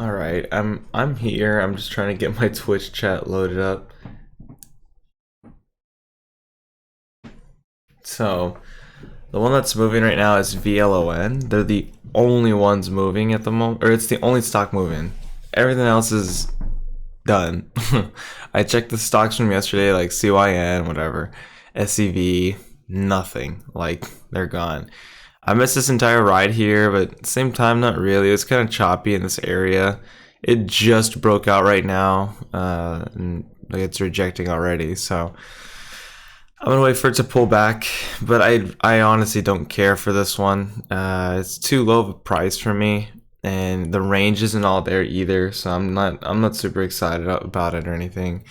All right, I'm here. I'm just trying to get my Twitch chat loaded up. So, the one that's moving right now is VLON. They're the only ones moving at the moment, or it's the only stock moving. Everything else is done. I checked the stocks from yesterday, like CYN, whatever, SCV, nothing. Like they're gone. I missed this entire ride here, but at the same time, not really. It's kind of choppy in this area. It just broke out right now, and like it's rejecting already. So I'm gonna wait for it to pull back, but I honestly don't care for this one. It's too low of a price for me, and the range isn't all there either. So I'm not super excited about it or anything.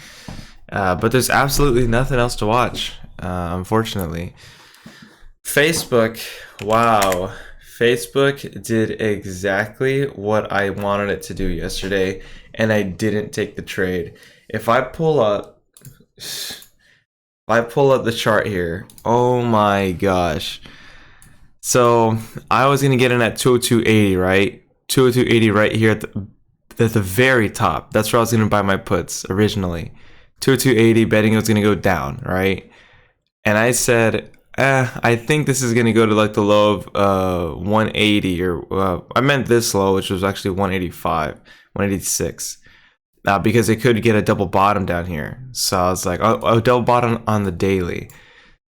But there's absolutely nothing else to watch, unfortunately. Facebook, wow. Facebook did exactly what I wanted it to do yesterday, and I didn't take the trade. If I pull up the chart here, oh my gosh. So I was gonna get in at 202.80, right? 202.80 right here at the very top. That's where I was gonna buy my puts originally. 202.80, betting it was gonna go down, right? And I said, I think this is gonna go to like the low of 180, or I meant this low, which was actually 185, 186. Because it could get a double bottom down here. So I was like, oh, double bottom on the daily.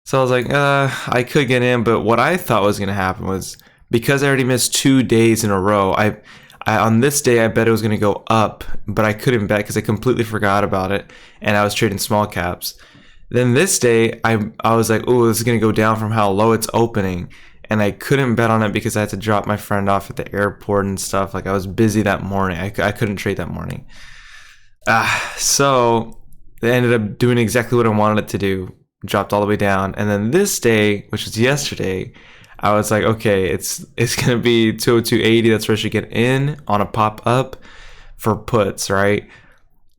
So I was like, I could get in, but what I thought was gonna happen was, because I already missed 2 days in a row, I on this day I bet it was gonna go up, but I couldn't bet because I completely forgot about it, and I was trading small caps. Then this day I was like, oh, this is gonna go down from how low it's opening, and I couldn't bet on it because I had to drop my friend off at the airport and stuff. Like I was busy that morning. I couldn't trade that morning. So it ended up doing exactly what I wanted it to do. Dropped all the way down, and then this day, which was yesterday, I was like, okay, it's gonna be 202.80. That's where I should get in on a pop up for puts, right?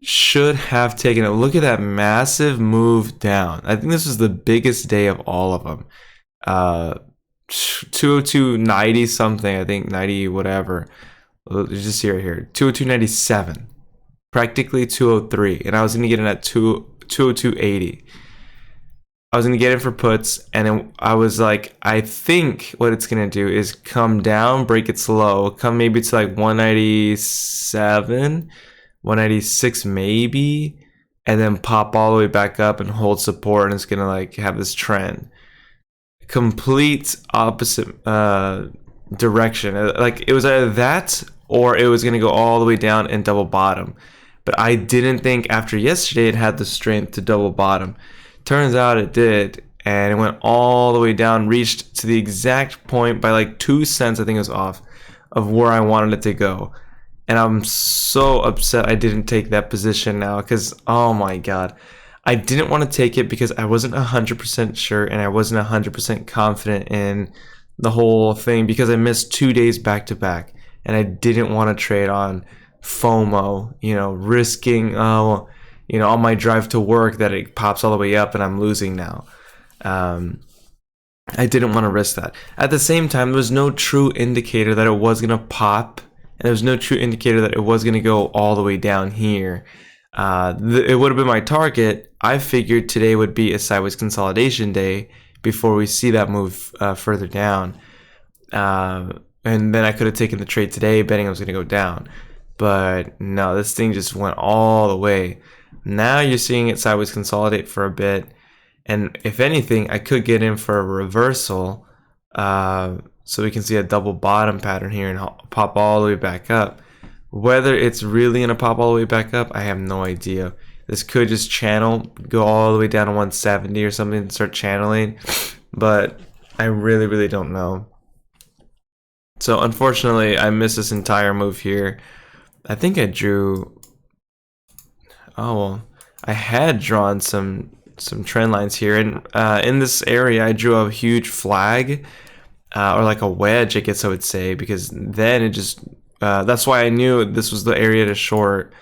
Should have taken it. Look at that massive move down. I think this was the biggest day of all of them. 202.90 something. I think 90 whatever. Just here 202.97, practically 203, and I was gonna get in at 202.80. I was gonna get it for puts, and I was like, I think what it's gonna do is come down, break its low, come maybe to like 197, 196 maybe, and then pop all the way back up and hold support, and it's gonna like have this trend. Complete opposite direction. Like it was either that or it was gonna go all the way down and double bottom. But I didn't think after yesterday it had the strength to double bottom. Turns out it did, and it went all the way down, reached to the exact point by like 2 cents, I think it was off, of where I wanted it to go. And I'm so upset I didn't take that position now, because oh my god, I didn't want to take it because I wasn't 100% sure, and I wasn't 100% confident in the whole thing, because I missed 2 days back to back, and I didn't want to trade on FOMO, risking on my drive to work that it pops all the way up and I'm losing now. I didn't want to risk that. At the same time, there was no true indicator that it was going to pop, and there was no true indicator that it was going to go all the way down here. It would have been my target. I figured today would be a sideways consolidation day before we see that move further down. And then I could have taken the trade today betting it was going to go down. But no, this thing just went all the way. Now you're seeing it sideways consolidate for a bit, and if anything, I could get in for a reversal, so we can see a double bottom pattern here and pop all the way back up. Whether it's really gonna pop all the way back up, I have no idea. This could just channel, go all the way down to 170 or something and start channeling, but I really don't know. So unfortunately, I missed this entire move here. I think I drew. Oh well, I had drawn some trend lines here, and in this area I drew a huge flag, or like a wedge, I guess I would say, because then it just that's why I knew this was the area to short,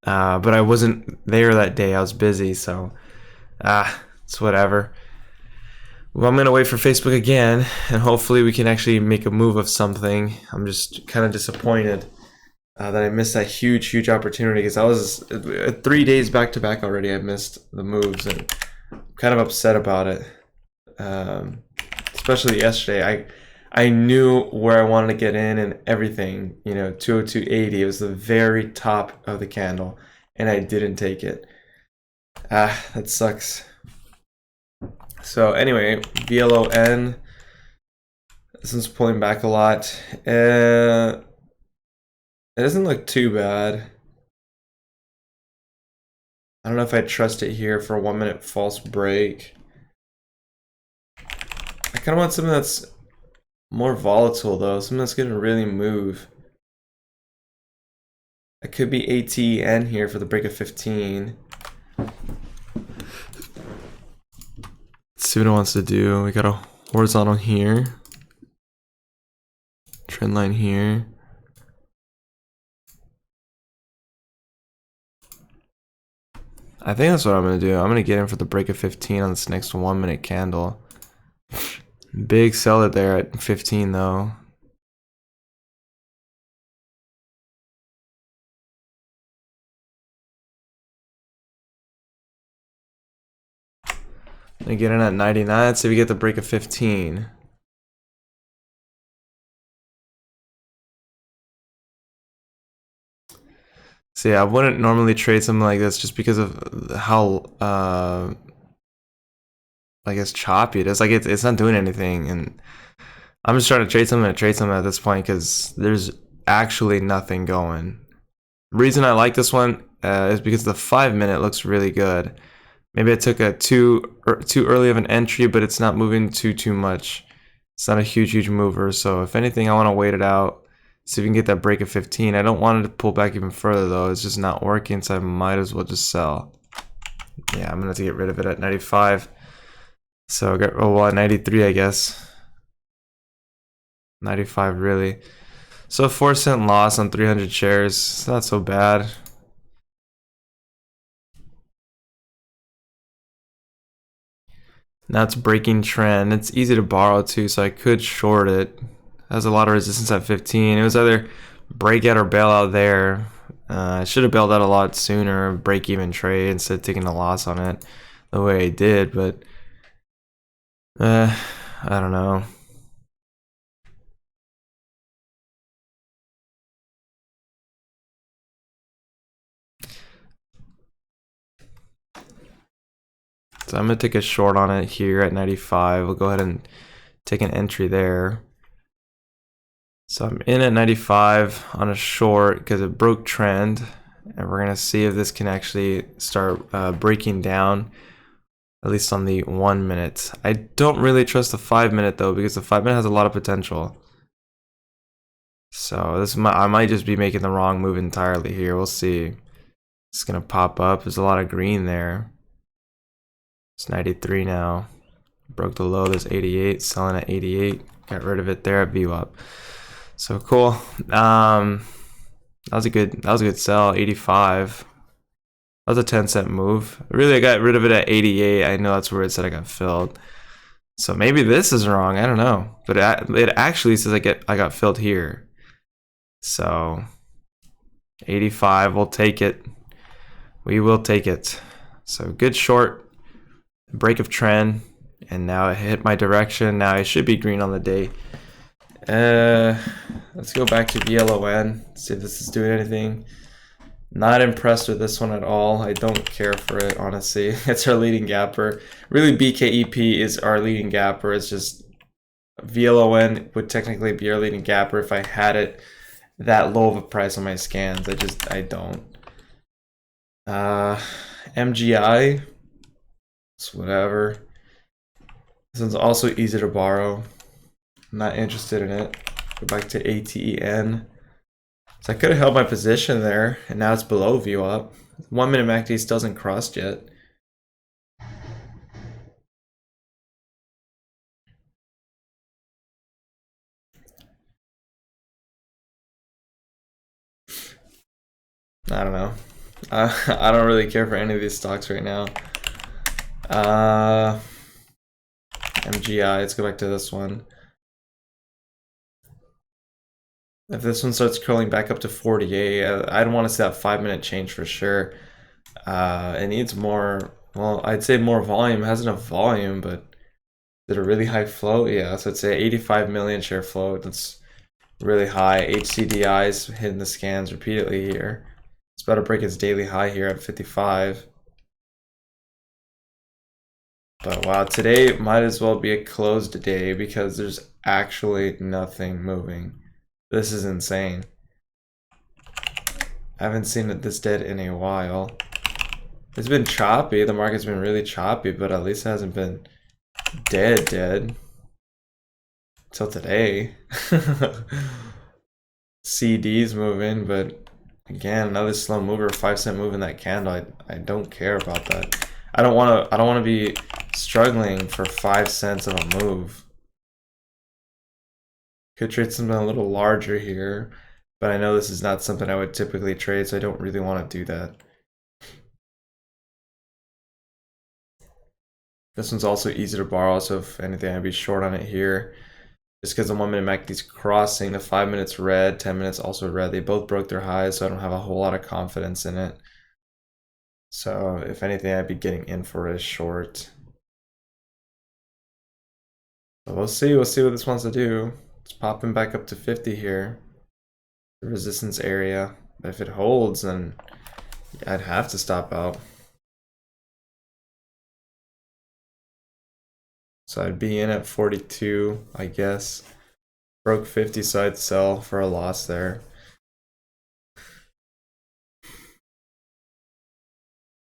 but I wasn't there that day. I was busy, so it's whatever. Well, I'm gonna wait for Facebook again, and hopefully we can actually make a move of something. I'm just kind of disappointed. that I missed that huge opportunity, because I was 3 days back to back already. I missed the moves, and I'm kind of upset about it. Especially yesterday, I knew where I wanted to get in and everything. You know, 202.80. It was the very top of the candle, and I didn't take it. That sucks. So anyway, VLON. This one's pulling back a lot. It doesn't look too bad. I don't know if I trust it here for a 1 minute false break. I kind of want something that's more volatile though, something that's gonna really move. It could be ATEN here for the break of 15. Let's see what it wants to do. We got a horizontal here. Trend line here. I think that's what I'm gonna do. I'm gonna get in for the break of 15 on this next 1 minute candle. Big seller there at 15 though. Gonna get in at 99. Let's see if we get the break of 15. So yeah, I wouldn't normally trade something like this just because of how I guess choppy it is. Like it's not doing anything, and I'm just trying to trade something at this point because there's actually nothing going. Reason I like this one is because the 5 minute looks really good. Maybe I took a too early of an entry, but it's not moving too much. It's not a huge mover. So if anything, I want to wait it out. See if we can get that break of 15. I don't want it to pull back even further though. It's just not working, so I might as well just sell. Yeah, I'm gonna have to get rid of it at 95. So I got well, 93, I guess. 95 really. So 4-cent loss on 300 shares. It's not so bad. Now it's breaking trend. It's easy to borrow too, so I could short it. Has a lot of resistance at 15. It was either breakout or bail out there. I should have bailed out a lot sooner, break even trade instead of taking a loss on it the way I did, but I don't know. So I'm gonna take a short on it here at 95. We'll go ahead and take an entry there. So I'm in at 95 on a short because it broke trend, and we're gonna see if this can actually start breaking down, at least on the 1 minute. I don't really trust the 5 minute though, because the 5 minute has a lot of potential. So I might just be making the wrong move entirely here. We'll see. It's gonna pop up. There's a lot of green there. It's 93 now. Broke the low. There's 88. Selling at 88. Got rid of it there at VWAP. So cool. That was a good sell. 85. That was a 10-cent move. Really, I got rid of it at 88. I know that's where it said I got filled. So maybe this is wrong. I don't know. But it actually says I got filled here. So 85. We'll take it. We will take it. So good short. Break of trend. And now it hit my direction. Now it should be green on the day. Let's go back to VLON. See if this is doing anything. Not impressed with this one at all. I don't care for it, honestly. It's our leading gapper. Really, BKEP is our leading gapper. It's just VLON would technically be our leading gapper if I had it that low of a price on my scans. I don't. MGI. It's whatever. This one's also easy to borrow. I'm not interested in it. Go back to ATEN. So I could have held my position there, and now it's below VWAP. 1 minute MACD still hasn't crossed yet. I don't know. I don't really care for any of these stocks right now. MGI, let's go back to this one. If this one starts curling back up to 48, I'd want to see that 5-minute change for sure. It needs more, well, I'd say more volume. It has enough volume, but is it a really high float? Yeah, so it's a 85 million share float. That's really high. HCDI's hitting the scans repeatedly here. It's about to break its daily high here at 55. But wow, today might as well be a closed day because there's actually nothing moving. This is insane. I haven't seen it this dead in a while. It's been choppy. The market's been really choppy, but at least it hasn't been dead till today. CD's moving, but again, another slow mover, 5-cent move in that candle. I don't care about that. I don't want to be struggling for 5 cents of a move. Could trade something a little larger here, but I know this is not something I would typically trade, so I don't really want to do that. This one's also easy to borrow, so if anything, I'd be short on it here. Just because the 1-minute MACD's crossing, the 5 minutes red, 10 minutes also red. They both broke their highs, so I don't have a whole lot of confidence in it. So if anything, I'd be getting in for a short. So we'll see what this wants to do. It's popping back up to 50 here. The resistance area. But if it holds, then I'd have to stop out. So I'd be in at 42, I guess. Broke 50, so I'd sell for a loss there.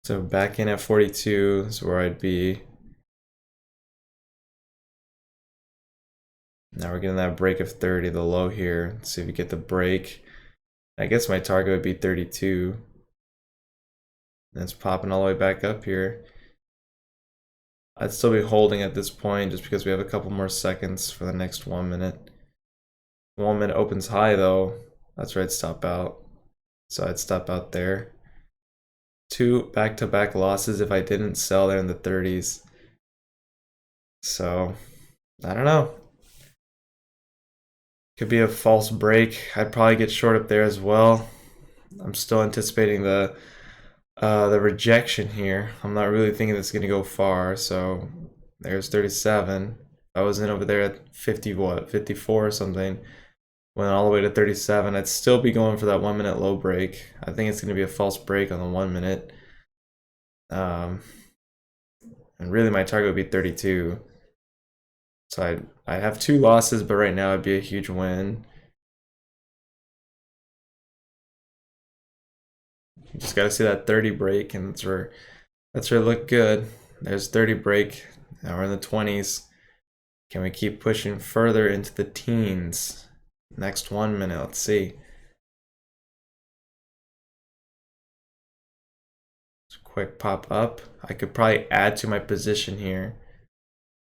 So back in at 42 is where I'd be. Now we're getting that break of 30, the low here. Let's see if we get the break. I guess my target would be 32. And it's popping all the way back up here. I'd still be holding at this point just because we have a couple more seconds for the next 1 minute. 1 minute opens high though. That's where I'd stop out. So I'd stop out there. 2 back-to-back losses if I didn't sell there in the 30s. So I don't know. Could be a false break. I'd probably get short up there as well. I'm still anticipating the rejection here. I'm not really thinking it's gonna go far. So there's 37. I was in over there at 50, what, 54 or something. Went all the way to 37. I'd still be going for that 1 minute low break. I think it's gonna be a false break on the 1 minute. And really my target would be 32. So I'd have 2 losses, but right now it'd be a huge win. You just gotta see that 30 break, and that's where it looked good. There's 30 break. Now we're in the 20s. Can we keep pushing further into the teens? Next 1 minute, let's see. Quick pop up. I could probably add to my position here.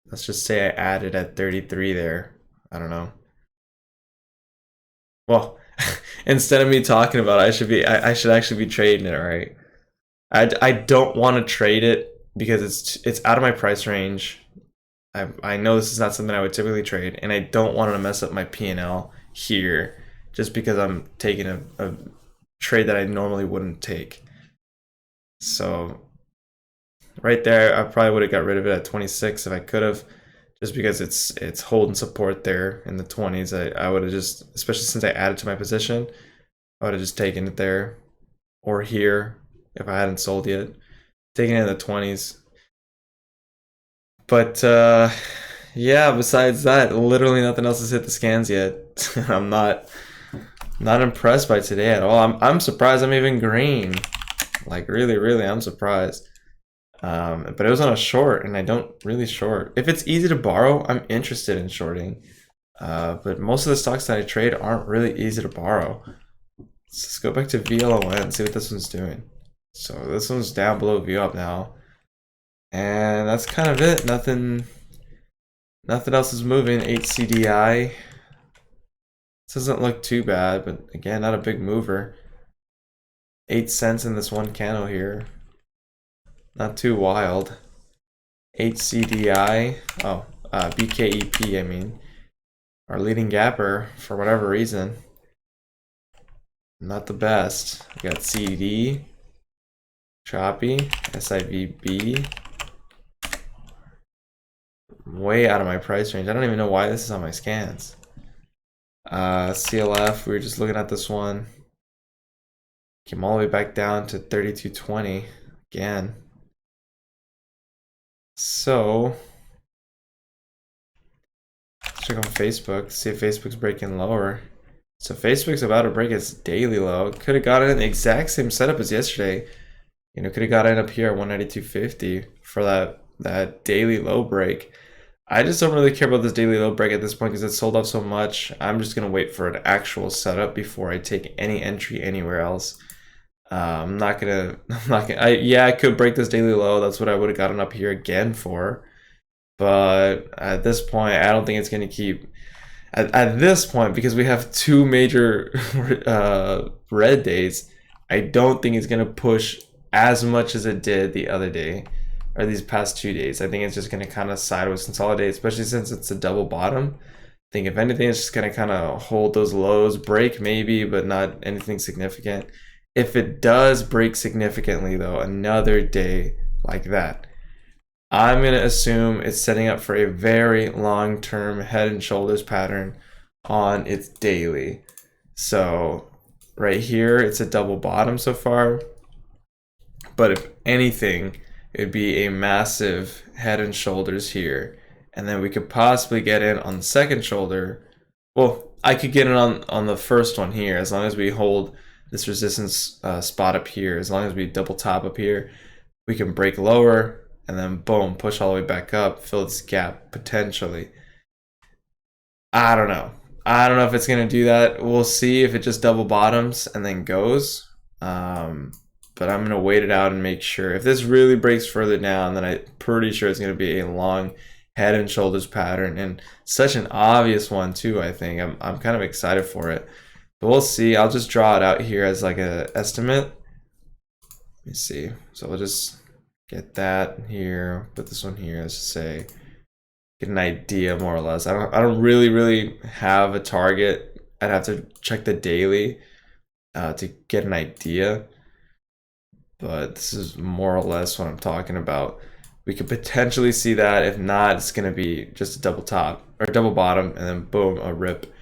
Let's just say I added at 33 there. I don't know. Well, instead of me talking about it, I should actually be trading it, right? I don't want to trade it because it's out of my price range. I know this is not something I would typically trade, and I don't want to mess up my P&L here just because I'm taking a trade that I normally wouldn't take. So right there, I probably would have got rid of it at 26 if I could have, just because it's holding support there in the 20s. I would have just, especially since I added to my position, I would have just taken it there or here if I hadn't sold yet. Taking it in the 20s. But yeah, besides that, literally nothing else has hit the scans yet. I'm not impressed by today at all. I'm surprised I'm even green. Like really, I'm surprised. But it was on a short, and I don't really short. If it's easy to borrow, I'm interested in shorting. But most of the stocks that I trade aren't really easy to borrow. Let's go back to VLON and see what this one's doing. So this one's down below V up now. And that's kind of it. Nothing else is moving. HCDI. This doesn't look too bad, but again, not a big mover. 8 cents in this one candle here. Not too wild. HCDI. Oh, BKEP, I mean. Our leading gapper for whatever reason. Not the best. We got CD, choppy, SIVB. Way out of my price range. I don't even know why this is on my scans. CLF, we were just looking at this one. Came all the way back down to 32.20 again. So let's check on Facebook, see if Facebook's breaking lower. So Facebook's about to break its daily low. Could have got it in the exact same setup as yesterday. You know, could have got it up here at 192.50 for that daily low break. I just don't really care about this daily low break at this point because it's sold off so much. I'm just gonna wait for an actual setup before I take any entry anywhere else. Yeah, I could break this daily low. That's what I would have gotten up here again for. But at this point, I don't think it's gonna keep. At this point, because we have two major red days, I don't think it's gonna push as much as it did the other day or these past 2 days. I think it's just gonna kind of sideways consolidate, especially since it's a double bottom. I think if anything, it's just gonna kind of hold those lows, break maybe, but not anything significant. If it does break significantly though, another day like that, I'm gonna assume it's setting up for a very long-term head and shoulders pattern on its daily. So right here, it's a double bottom so far. But if anything, it'd be a massive head and shoulders here. And then we could possibly get in on the second shoulder. Well, I could get in on the first one here as long as we hold this resistance spot up here. As long as we double top up here, we can break lower and then boom, push all the way back up, fill this gap potentially. I don't know. I don't know if it's gonna do that. We'll see if it just double bottoms and then goes. But I'm gonna wait it out and make sure. If this really breaks further down, then I'm pretty sure it's gonna be a long head and shoulders pattern, and such an obvious one too. I think I'm kind of excited for it, but we'll see. I'll just draw it out here as like a estimate. Let me see. So we'll just get that here, put this one here, let's just say, get an idea more or less. I don't really have a target. I'd have to check the daily to get an idea, but this is more or less what I'm talking about. We could potentially see that. If not, it's gonna be just a double top or double bottom and then boom, a rip.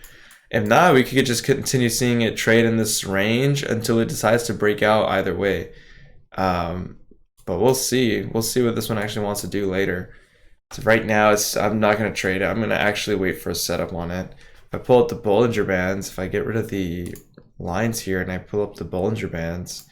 If not, we could just continue seeing it trade in this range until it decides to break out either way. But we'll see. We'll see what this one actually wants to do later. So right now, I'm not going to trade it. I'm going to actually wait for a setup on it. If I pull up the Bollinger Bands, if I get rid of the lines here and I pull up the Bollinger Bands,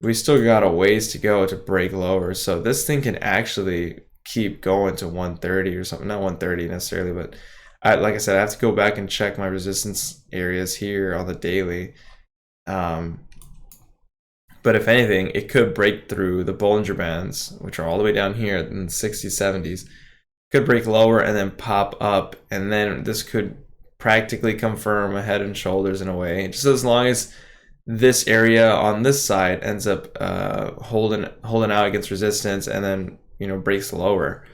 we still got a ways to go to break lower. So this thing can actually keep going to 130 or something. Not 130 necessarily, but like I said, I have to go back and check my resistance areas here on the daily. But if anything, it could break through the Bollinger Bands, which are all the way down here in the 60s, 70s. Could break lower and then pop up, and then this could practically confirm a head and shoulders in a way. Just as long as this area on this side ends up holding out against resistance and then, you know, breaks lower.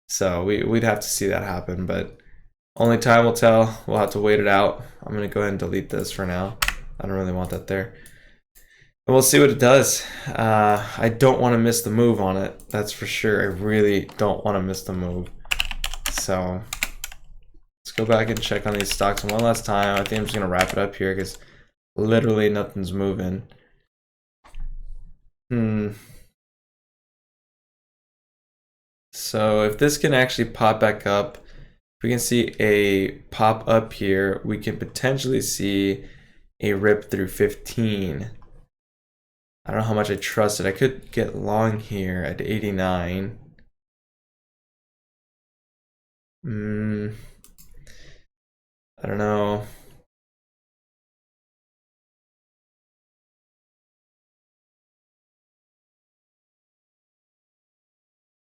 So we'd have to see that happen, but only time will tell. We'll have to wait it out. I'm gonna go ahead and delete this for now. I don't really want that there. And we'll see what it does. I don't want to miss the move on it. That's for sure. I really don't want to miss the move. So let's go back and check on these stocks one last time. I think I'm just going to wrap it up here because literally nothing's moving. So if this can actually pop back up, we can see a pop up here. We can potentially see a rip through 15. I don't know how much I trust it. I could get long here at 89. I don't know.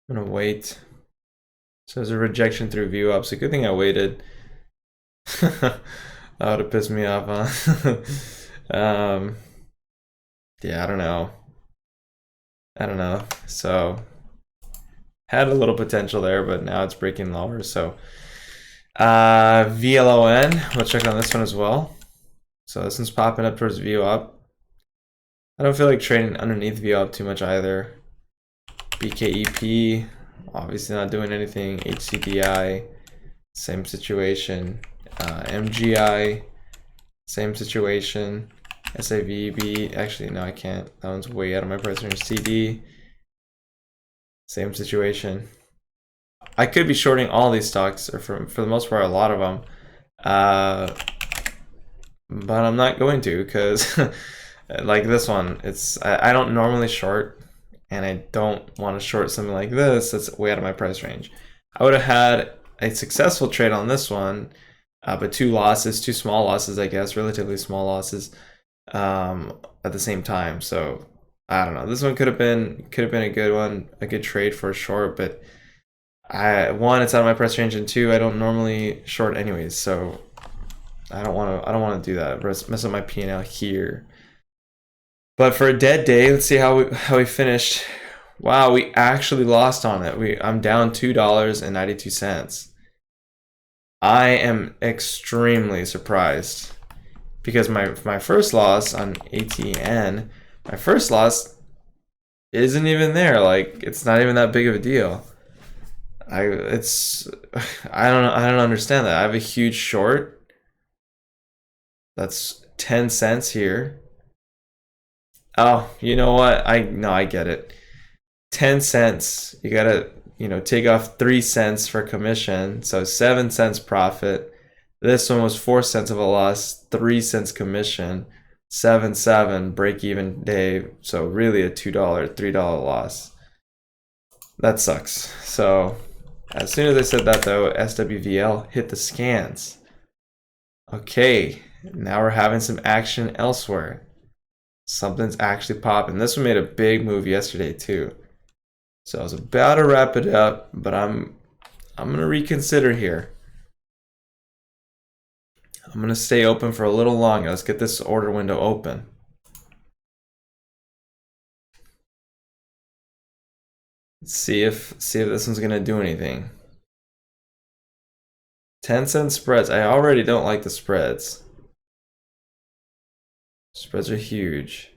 I'm gonna wait. So there's a rejection through view up. So good thing I waited. That would have pissed me off, huh? Yeah, I don't know. So had a little potential there, but now it's breaking lower. So VLON, we'll check on this one as well. So this one's popping up towards VO up. I don't feel like trading underneath VO up too much either. BKEP, obviously not doing anything. HCDI, same situation. MGI, same situation. SAVB, actually no, I can't. That one's way out of my price range. CD, same situation. I could be shorting all these stocks, or for the most part, a lot of them. But I'm not going to, because like this one, I don't normally short, and I don't want to short something like this that's way out of my price range. I would have had a successful trade on this one, but two small losses, I guess, relatively small losses at the same time. So I don't know. This one could have been a good one, a good trade for a short, but one, it's out of my price range, and two, I don't normally short anyways, so I don't want to do that. Mess up my P&L here. But for a dead day, let's see how we finished. Wow, we actually lost on it. I'm down $2.92. I am extremely surprised, because my first loss on ATN, my first loss isn't even there. Like, it's not even that big of a deal. I don't understand that. I have a huge short. That's 10 cents here. Oh, you know what? I get it. 10 cents. You gotta, take off 3 cents for commission. So 7 cents profit. This one was 4 cents of a loss, 3 cents commission, 7 break even day. So really a $2, $3 loss. That sucks. So as soon as I said that though, SWVL hit the scans. Okay, now we're having some action elsewhere. Something's actually popping. This one made a big move yesterday too. So I was about to wrap it up, but I'm gonna reconsider here. I'm gonna stay open for a little longer. Let's get this order window open. Let's see if this one's gonna do anything. 10-cent spreads. I already don't like the spreads. Spreads are huge.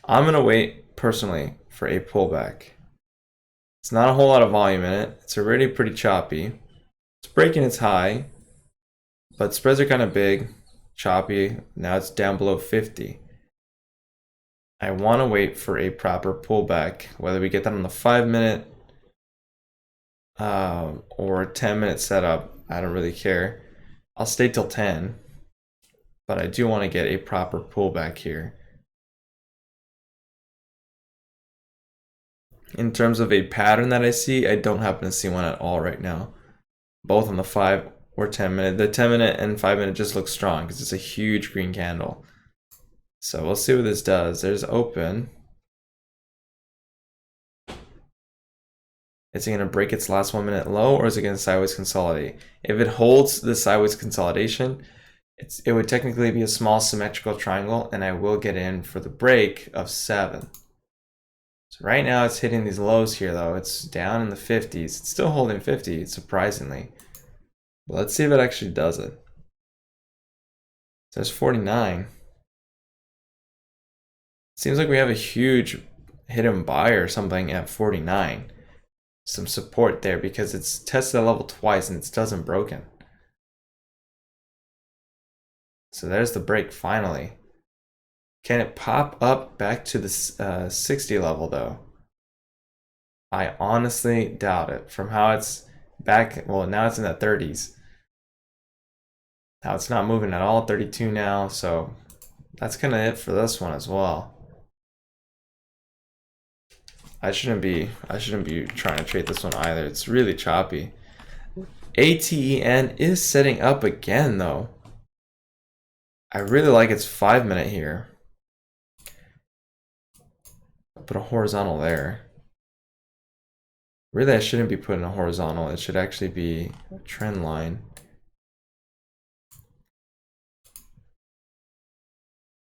I'm gonna wait personally for a pullback. It's not a whole lot of volume in it. It's already pretty choppy. It's breaking its high, but spreads are kind of big, choppy. Now it's down below 50. I want to wait for a proper pullback, whether we get that on the 5-minute or 10-minute setup. I don't really care. I'll stay till 10, but I do want to get a proper pullback here. In terms of a pattern that I see, I don't happen to see one at all right now. Both on the 5 or 10-minute. The 10-minute and 5-minute just look strong because it's a huge green candle. So we'll see what this does. There's open. Is it going to break its last 1-minute low, or is it going to sideways consolidate? If it holds the sideways consolidation, it would technically be a small symmetrical triangle, and I will get in for the break of 7. So right now it's hitting these lows here though. It's down in the 50s. It's still holding 50, surprisingly. But let's see if it actually does it. So there's 49. Seems like we have a huge hidden buy or something at 49. Some support there because it's tested the level twice and it still hasn't broken. So there's the break finally. Can it pop up back to the 60 level though? I honestly doubt it. From how it's back, well, now it's in the 30s. Now it's not moving at all, 32 now, so that's kind of it for this one as well. I shouldn't be trying to trade this one either. It's really choppy. ATEN is setting up again though. I really like its 5-minute here. Put a horizontal there. Really, I shouldn't be putting a horizontal. It should actually be a trend line.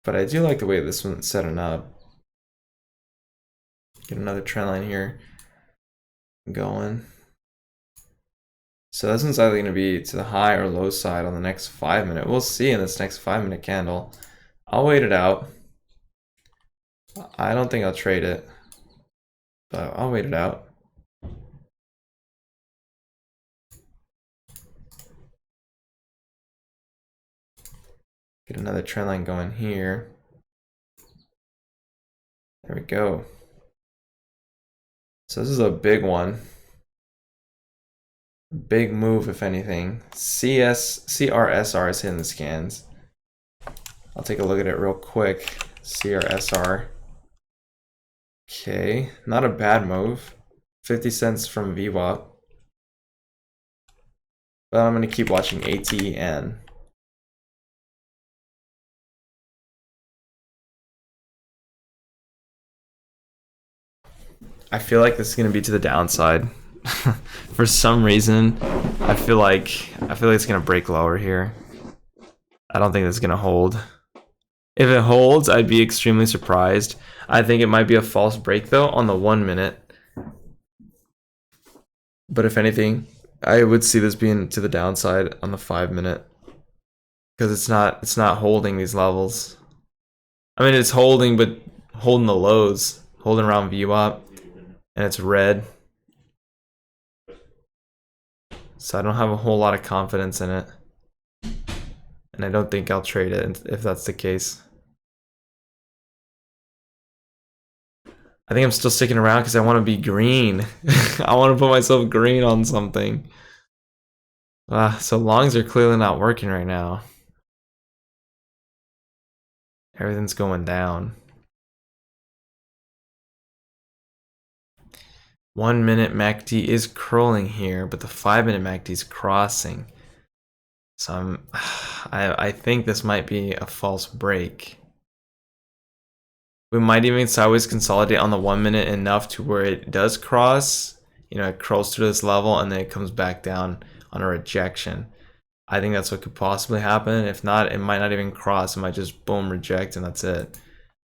But I do like the way this one's setting up. Get another trend line here going. So this one's either going to be to the high or low side on the next 5 minute. We'll see in this next 5 minute candle. I'll wait it out. I don't think I'll trade it, but I'll wait it out. Get another trend line going here. There we go. So this is a big one. Big move, if anything. CRSR is hitting the scans. I'll take a look at it real quick. CRSR. Okay, not a bad move. 50 cents from VWAP. But I'm going to keep watching ATEN. I feel like this is going to be to the downside. For some reason, I feel like it's going to break lower here. I don't think it's going to hold. If it holds, I'd be extremely surprised. I think it might be a false break though on the 1 minute. But if anything, I would see this being to the downside on the 5 minute. Because it's not holding these levels. I mean, it's holding, but holding the lows, holding around VWAP, and it's red. So I don't have a whole lot of confidence in it. And I don't think I'll trade it if that's the case. I think I'm still sticking around because I want to be green. I want to put myself green on something. So longs are clearly not working right now. Everything's going down. 1 minute MACD is curling here, but the 5 minute MACD is crossing. So I think this might be a false break. We might even sideways consolidate on the 1 minute enough to where it does cross. You know, it crawls to this level and then it comes back down on a rejection. I think that's what could possibly happen. If not, it might not even cross. It might just boom reject and that's it.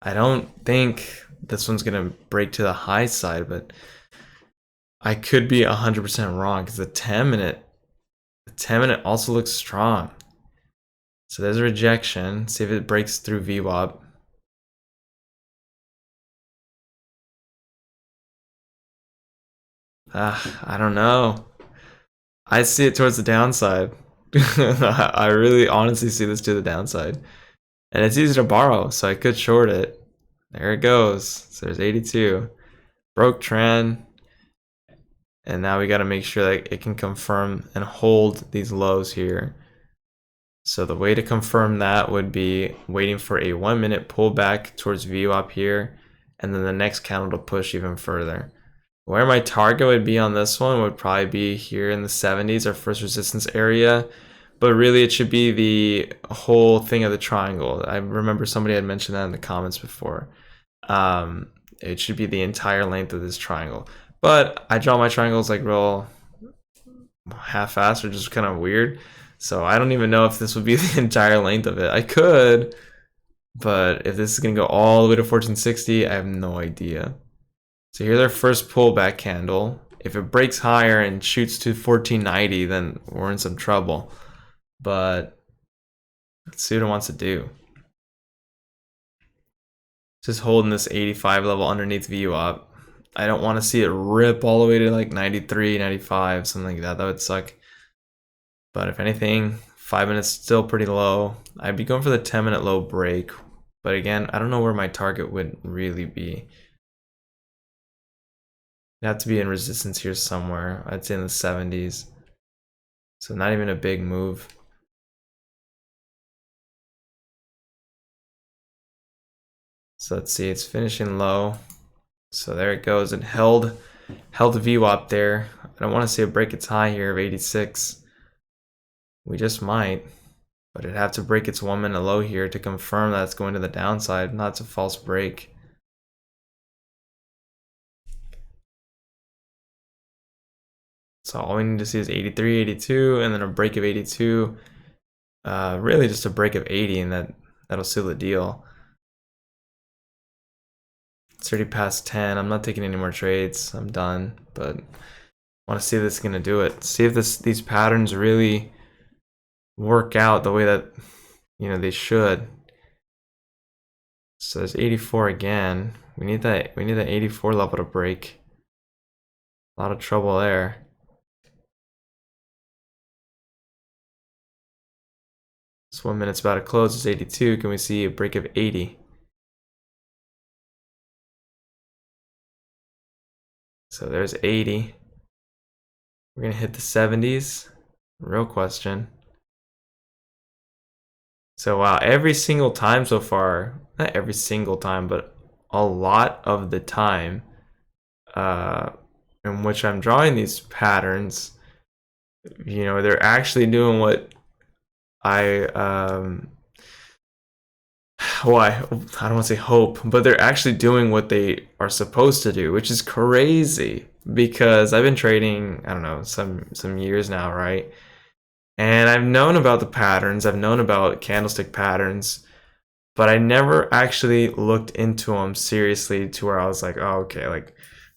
I don't think this one's gonna break to the high side, but I could be 100% wrong because the 10 minute also looks strong. So there's a rejection. See if it breaks through VWAP. I don't know. I see it towards the downside. I really honestly see this to the downside. And it's easy to borrow, so I could short it. There it goes. So there's 82. Broke trend. And now we got to make sure that it can confirm and hold these lows here. So the way to confirm that would be waiting for a 1 minute pullback towards VWAP here, and then the next candle to push even further. Where my target would be on this one would probably be here in the 70s, our first resistance area. But really it should be the whole thing of the triangle. I remember somebody had mentioned that in the comments before. It should be the entire length of this triangle. But I draw my triangles like real half-assed or just kind of weird. So I don't even know if this would be the entire length of it. I could, but if this is going to go all the way to 1460, I have no idea. So here's our first pullback candle. If it breaks higher and shoots to 1490, then we're in some trouble. But let's see what it wants to do. Just holding this 85 level underneath VWAP. I don't want to see it rip all the way to like 93, 95, something like that. That would suck. But if anything, 5 minutes still pretty low. I'd be going for the 10 minute low break. But again, I don't know where my target would really be. It'd have to be in resistance here somewhere. I'd say in the 70s. So not even a big move. So let's see, it's finishing low. So there it goes. It held the VWAP there. I don't want to see it break its high here of 86. We just might, but it'd have to break its 1 minute low here to confirm that it's going to the downside, not it's a false break. So all we need to see is 83, 82, and then a break of 82. Really just a break of 80, and that'll seal the deal. It's already past 10. I'm not taking any more trades. I'm done, but Want to see if this is gonna do it. See if these patterns really work out the way that they should. So there's 84 again. We need that 84 level to break. A lot of trouble there. This 1 minute's about to close. It's 82. Can we see a break of 80? So there's 80. We're gonna hit the 70s. Real question. So wow, every single time so far, not every single time, but a lot of the time in which I'm drawing these patterns, they're actually doing what I don't want to say hope, but they're actually doing what they are supposed to do, which is crazy because I've been trading, I don't know, some years now, right? And I've known about the patterns, I've known about candlestick patterns, but I never actually looked into them seriously to where I was like, oh, okay, like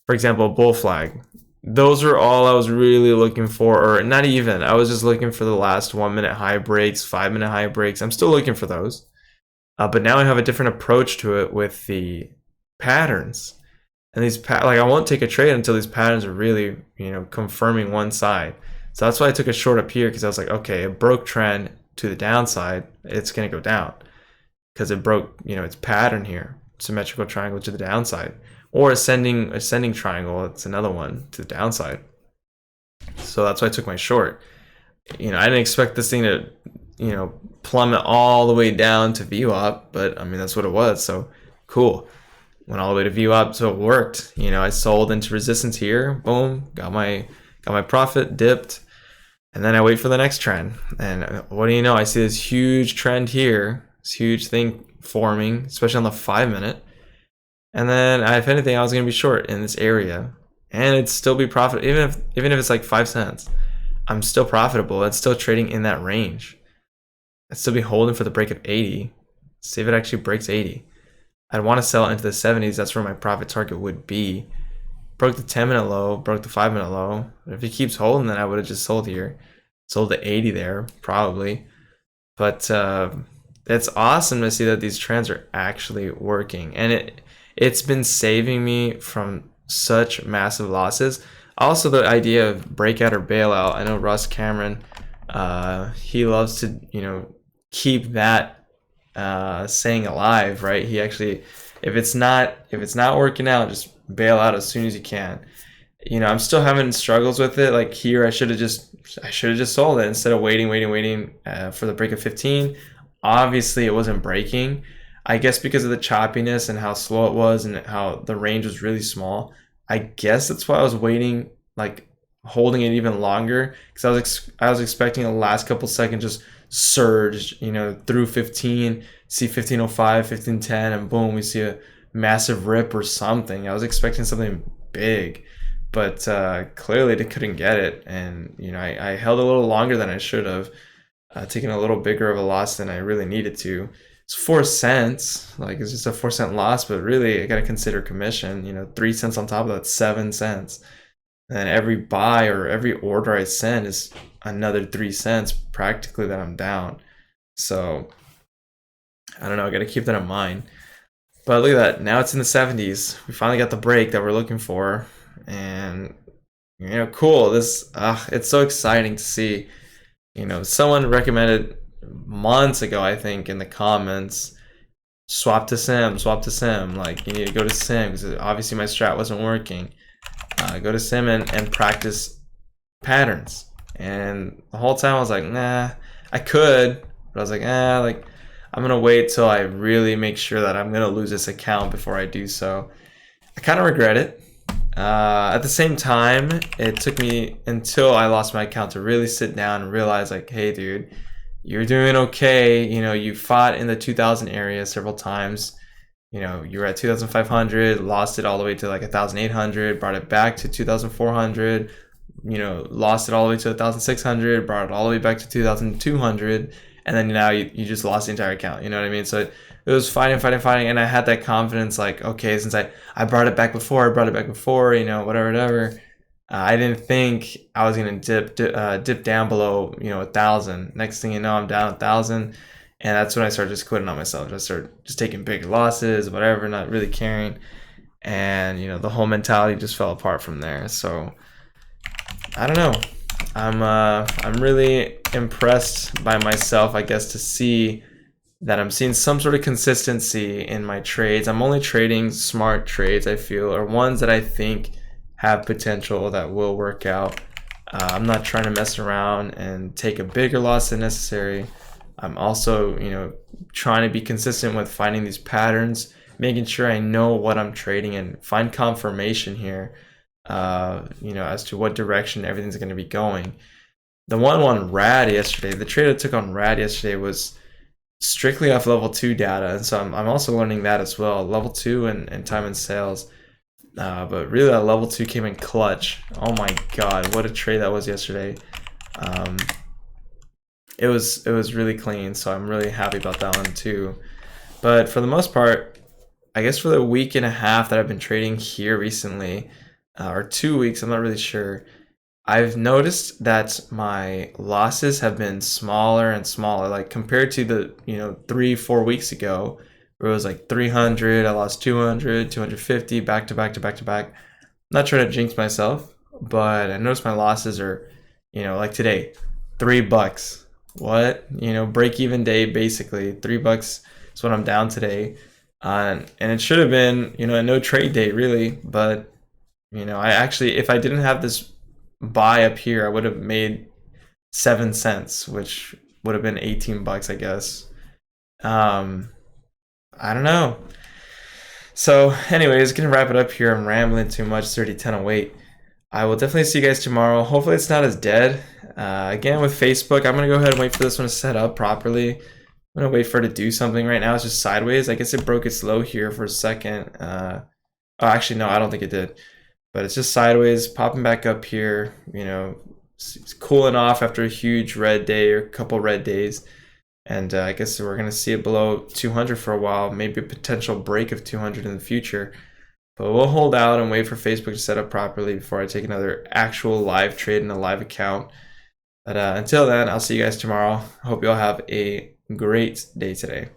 for example, bull flag. Those are all I was really looking for, or not even. I was just looking for the last 1 minute high breaks, 5 minute high breaks. I'm still looking for those. But now I have a different approach to it with the patterns. And these like I won't take a trade until these patterns are really, confirming one side. So that's why I took a short up here, because I was like, okay, it broke trend to the downside, it's gonna go down. Because it broke, its pattern here. Symmetrical triangle to the downside. Or ascending triangle, it's another one to the downside. So that's why I took my short. I didn't expect this thing to, plummet all the way down to view up, but I mean that's what it was. So cool. Went all the way to view up, so it worked. I sold into resistance here, boom, got my profit, dipped, and then I wait for the next trend. And what do you know? I see this huge trend here, this huge thing forming, especially on the 5 minute. And then if anything, I was gonna be short in this area, and it'd still be profitable, even if it's like 5 cents. I'm still profitable. It's still trading in that range. I'd still be holding for the break of 80. See if it actually breaks 80. I'd want to sell it into the 70s. That's where my profit target would be. Broke the 10 minute low, broke the 5 minute low. But if it keeps holding, then I would have just sold here. Sold the 80 there, probably. But it's awesome to see that these trends are actually working. And it's been saving me from such massive losses. Also, the idea of breakout or bailout. I know Russ Cameron, he loves to, keep that saying alive, right? He actually, if it's not working out, just bail out as soon as you can. I'm still having struggles with it. Like here, I should have just sold it instead of waiting for the break of 15. Obviously, it wasn't breaking. I guess because of the choppiness and how slow it was and how the range was really small. I guess that's why I was waiting, like holding it even longer, because I was expecting the last couple seconds just surge, through 15, see 1505, 1510, and boom, we see a massive rip or something. I was expecting something big, but clearly they couldn't get it, and I held a little longer than I should have, taking a little bigger of a loss than I really needed to. It's 4 cents, like it's just a 4 cent loss, but really I gotta consider commission. 3 cents on top of that, 7 cents. And then every buy or every order I send is another 3 cents practically that I'm down. So I don't know, I gotta keep that in mind. But look at that, now it's in the 70s. We finally got the break that we're looking for, and cool. This it's so exciting to see. Someone recommended months ago, I think, in the comments, swap to sim, like you need to go to sim, because obviously my strat wasn't working. Go to sim and practice patterns. And the whole time I was like, nah, I could, but I was like, I'm gonna wait till I really make sure that I'm gonna lose this account before I do so. I kind of regret it. At the same time, it took me until I lost my account to really sit down and realize, like, hey dude, you're doing okay. You fought in the 2000 area several times. You were at 2,500, lost it all the way to like 1,800, brought it back to 2,400, lost it all the way to 1,600, brought it all the way back to 2,200, and then now you just lost the entire account. You know what I mean? So it was fighting, and I had that confidence, like, okay, since I brought it back before, whatever. I didn't think I was gonna dip down below 1,000. Next thing you know, I'm down 1,000, and that's when I started just quitting on myself. I started just taking big losses, whatever, not really caring, and the whole mentality just fell apart from there. So I don't know. I'm really impressed by myself, I guess, to see that I'm seeing some sort of consistency in my trades. I'm only trading smart trades, I feel, or ones that I think have potential that will work out. I'm not trying to mess around and take a bigger loss than necessary. I'm also, trying to be consistent with finding these patterns, making sure I know what I'm trading and find confirmation here, as to what direction everything's going to be going. The one on RAD yesterday, the trade I took on RAD yesterday was strictly off level 2 data, and so I'm also learning that as well, level 2 and time and sales. But really that level 2 came in clutch. Oh my god, what a trade that was yesterday. It was really clean, so I'm really happy about that one too. But for the most part, I guess for the week and a half that I've been trading here recently, or 2 weeks, I'm not really sure, I've noticed that my losses have been smaller and smaller, like compared to the 3-4 weeks ago, where it was like 300, I lost 200, 250, back to back to back to back. I'm not trying to jinx myself, but I noticed my losses are, like today, $3. What? Break even day, basically. $3 is what I'm down today. And it should have been, a no trade day, really. But, I actually, if I didn't have this buy up here, I would have made 7 cents, which would have been $18, I guess. I don't know. So anyways, gonna wrap it up here. I'm rambling too much. 30:10:08. I will definitely see you guys tomorrow. Hopefully it's not as dead. Again, with Facebook, I'm gonna go ahead and wait for this one to set up properly. I'm gonna wait for it to do something. Right now it's just sideways. I guess it broke its low here for a second. Oh, actually no, I don't think it did. But it's just sideways, popping back up here. It's cooling off after a huge red day or a couple red days. And I guess we're going to see it below 200 for a while, maybe a potential break of 200 in the future. But we'll hold out and wait for Facebook to set up properly before I take another actual live trade in a live account. But until then, I'll see you guys tomorrow. Hope you all have a great day today.